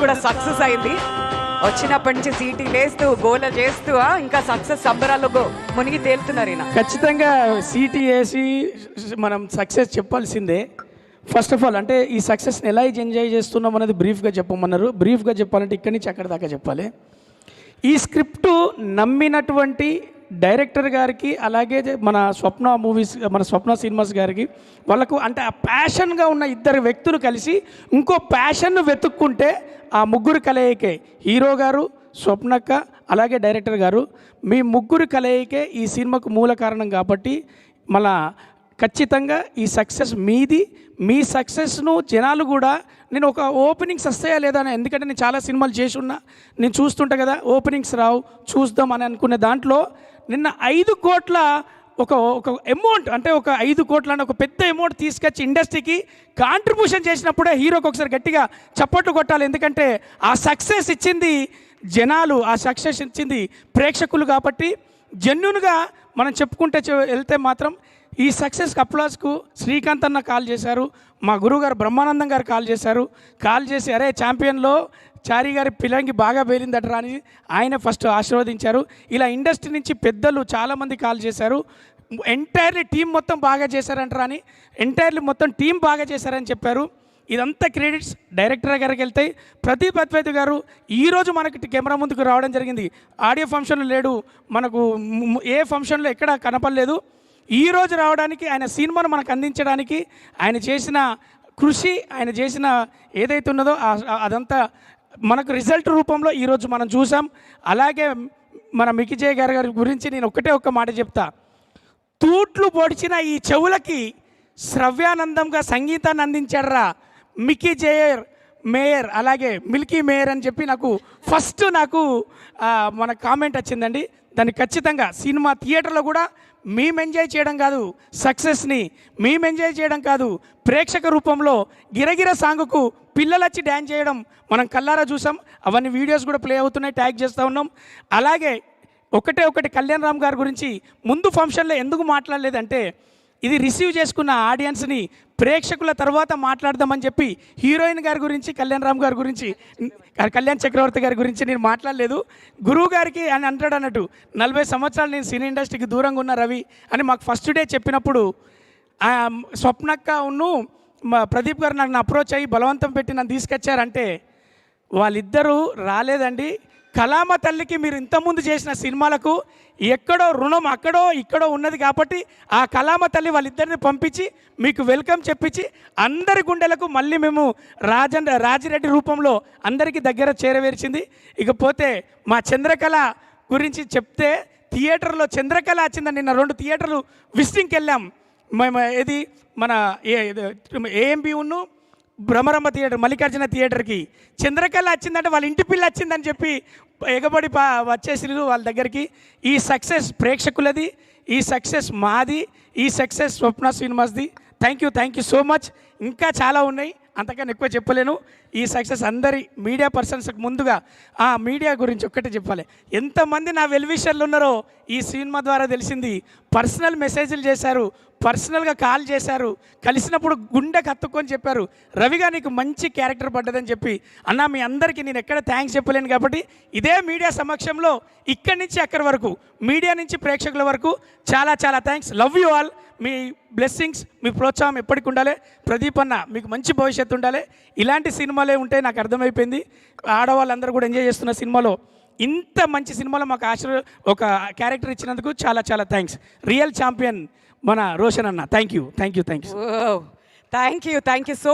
కూడా సక్సెస్ అయింది. వచ్చినప్పటి నుంచి సీటీ లేస్తూ గోల చేస్తూ ఇంకా సక్సెస్ సంబరాల్లో మునిగి తేలుతున్నారు ఈయన. ఖచ్చితంగా సీటీ వేసి మనం సక్సెస్ చెప్పాల్సిందే. ఫస్ట్ ఆఫ్ ఆల్ అంటే ఈ సక్సెస్ని ఎలా ఎంజాయ్ చేస్తున్నాం అనేది బ్రీఫ్గా చెప్పమన్నారు. బ్రీఫ్గా చెప్పాలంటే ఇక్కడి నుంచి అక్కడి దాకా చెప్పాలి. ఈ స్క్రిప్ట్ నమ్మినటువంటి డైరెక్టర్ గారికి, అలాగే మన స్వప్న సినిమాస్ గారికి, వాళ్ళకు అంటే ఆ ప్యాషన్గా ఉన్న ఇద్దరు వ్యక్తులు కలిసి ఇంకో ప్యాషన్ను వెతుక్కుంటే ఆ ముగ్గురు కలయికే హీరో గారు, స్వప్నక్క, అలాగే డైరెక్టర్ గారు, మీ ముగ్గురు కలయికే ఈ సినిమాకు మూల కారణం. కాబట్టి మళ్ళా ఖచ్చితంగా ఈ సక్సెస్ మీది. మీ సక్సెస్ను జనాలు కూడా, నేను ఒక ఓపెనింగ్స్ వస్తాయా లేదా అని, ఎందుకంటే నేను చాలా సినిమాలు చేసి ఉన్నా, నేను చూస్తుంటా కదా, ఓపెనింగ్స్ రావు చూద్దాం అని అనుకునే దాంట్లో నిన్న 5 కోట్ల ఒక అమౌంట్, అంటే ఒక 5 కోట్ల అని ఒక పెద్ద అమౌంట్ తీసుకొచ్చి ఇండస్ట్రీకి కాంట్రిబ్యూషన్ చేసినప్పుడే హీరోకి ఒకసారి గట్టిగా చప్పట్లు కొట్టాలి. ఎందుకంటే ఆ సక్సెస్ ఇచ్చింది జనాలు, ఆ సక్సెస్ ఇచ్చింది ప్రేక్షకులు. కాబట్టి జెన్యూన్గా మనం చెప్పుకుంటే వెళ్తే మాత్రం ఈ సక్సెస్ అప్లాస్కు శ్రీకాంత్ అన్న కాల్ చేశారు, మా గురువుగారు బ్రహ్మానందం గారు కాల్ చేసి అరే ఛాంపియన్లో చారీ గారి పిల్లంగి బాగా పేరిందటరా అని ఆయన ఫస్ట్ ఆశీర్వదించారు. ఇలా ఇండస్ట్రీ నుంచి పెద్దలు చాలామంది కాల్ చేశారు, ఎంటైర్లీ టీం మొత్తం బాగా చేశారంటారా అని, ఎంటైర్లీ మొత్తం టీం బాగా చేశారని చెప్పారు. ఇదంతా క్రెడిట్స్ డైరెక్టర్ గారికి వెళ్తాయి. ప్రదీప్ అద్వైత్ గారు ఈరోజు మనకి కెమెరా ముందుకు రావడం జరిగింది. ఆడియో ఫంక్షన్లో లేడు, మనకు ఏ ఫంక్షన్లో ఎక్కడ కనపడలేదు. ఈరోజు రావడానికి, ఆయన సినిమాను మనకు అందించడానికి ఆయన చేసిన కృషి, ఆయన చేసిన ఏదైతే ఉన్నదో అదంతా మనకు రిజల్ట్ రూపంలో ఈరోజు మనం చూసాం. అలాగే మన మికిజయ్ గారి గురించి నేను ఒక్క మాట చెప్తా. తూట్లు పొడిచిన ఈ చెవులకి శ్రవ్యానందంగా సంగీతాన్ని అందించాడరా మికిజయ్ మేయర్, అలాగే మిల్కీ మేయర్ అని చెప్పి ఫస్ట్ మన కామెంట్ వచ్చిందండి. దాన్ని ఖచ్చితంగా సినిమా థియేటర్లో కూడా మేము ఎంజాయ్ చేయడం కాదు, సక్సెస్ని మేము ఎంజాయ్ చేయడం కాదు, ప్రేక్షక రూపంలో గిరగిర సాంగుకు పిల్లలు వచ్చి డ్యాన్స్ చేయడం మనం కల్లారా చూసాం. అవన్నీ వీడియోస్ కూడా ప్లే అవుతున్నాయి, ట్యాగ్ చేస్తూ ఉన్నాం. అలాగే ఒకటి కళ్యాణ్ రామ్ గారి గురించి ముందు ఫంక్షన్లో ఎందుకు మాట్లాడలేదంటే, ఇది రిసీవ్ చేసుకున్న ఆడియన్స్ని ప్రేక్షకుల తర్వాత మాట్లాడదామని చెప్పి హీరోయిన్ గారి గురించి, కళ్యాణ్ రామ్ గారి గురించి, కళ్యాణ్ చక్రవర్తి గారి గురించి నేను మాట్లాడలేదు. గురువు గారికి అని అంటాడు అన్నట్టు 40 సంవత్సరాలు నేను సినీ ఇండస్ట్రీకి దూరంగా ఉన్న రవి అని మాకు ఫస్ట్ డే చెప్పినప్పుడు స్వప్నక్క ప్రదీప్ గారు నాకు అప్రోచ్ అయ్యి బలవంతం పెట్టి నన్ను తీసుకొచ్చారంటే వాళ్ళిద్దరూ రాలేదండి. కళామ తల్లికి మీరు ఇంతకుముందు చేసిన సినిమాలకు ఎక్కడో రుణం అక్కడో ఇక్కడో ఉన్నది కాబట్టి ఆ కళామ తల్లి వాళ్ళిద్దరిని పంపించి మీకు వెల్కమ్ చెప్పించి అందరి గుండెలకు మళ్ళీ మేము రాజిరెడ్డి రూపంలో అందరికీ దగ్గర చేరవేర్చింది. ఇకపోతే మా చంద్రకళ గురించి చెప్తే, థియేటర్లో చంద్రకళ వచ్చిందని నిన్న 2 థియేటర్లు విజిటింగ్కి వెళ్ళాం మేము. ఏది మన ఏఎంబి భ్రమరంభ థియేటర్, మల్లికార్జున థియేటర్కి చంద్రకళ వచ్చిందంటే వాళ్ళ ఇంటి పిల్ల వచ్చిందని చెప్పి ఎగబడి వచ్చేసిరు వాళ్ళ దగ్గరికి. ఈ సక్సెస్ ప్రేక్షకులది, ఈ సక్సెస్ మాది, ఈ సక్సెస్ స్వప్న సినిమాస్ది. Thank you so much. ఇంకా చాలా ఉన్నాయి, అంతకన్నా ఎక్కువ చెప్పలేను. ఈ సక్సెస్ అందరి మీడియా పర్సన్స్కి ముందుగా మీడియా గురించి ఒక్కటే చెప్పాలి. ఎంతమంది నా వెల్విషర్లు ఉన్నారో ఈ సినిమా ద్వారా తెలిసింది. పర్సనల్ మెసేజ్లు చేశారు, పర్సనల్గా కాల్ చేశారు, కలిసినప్పుడు గుండె కత్తుకొని చెప్పారు, రవిగా నీకు మంచి క్యారెక్టర్ పడ్డదని చెప్పి. అన్న మీ అందరికీ నేను ఎక్కడ థ్యాంక్స్ చెప్పలేను. కాబట్టి ఇదే మీడియా సమక్షంలో ఇక్కడి నుంచి అక్కడి వరకు, మీడియా నుంచి ప్రేక్షకుల వరకు చాలా థ్యాంక్స్. Love you all. మీ బ్లెస్సింగ్స్, మీ ప్రోత్సాహం ఎప్పటికి ఉండాలి. ప్రదీప్ అన్న మీకు మంచి భవిష్యత్తు ఉండాలి. ఇలాంటి సినిమాలే ఉంటాయి, నాకు అర్థమైపోయింది. ఆడవాళ్ళందరూ కూడా ఎంజాయ్ చేస్తున్న సినిమాలో, ఇంత మంచి సినిమాలో మాకు ఒక క్యారెక్టర్ ఇచ్చినందుకు చాలా థ్యాంక్స్. రియల్ ఛాంపియన్ మన రోషన్ అన్న. Thank you so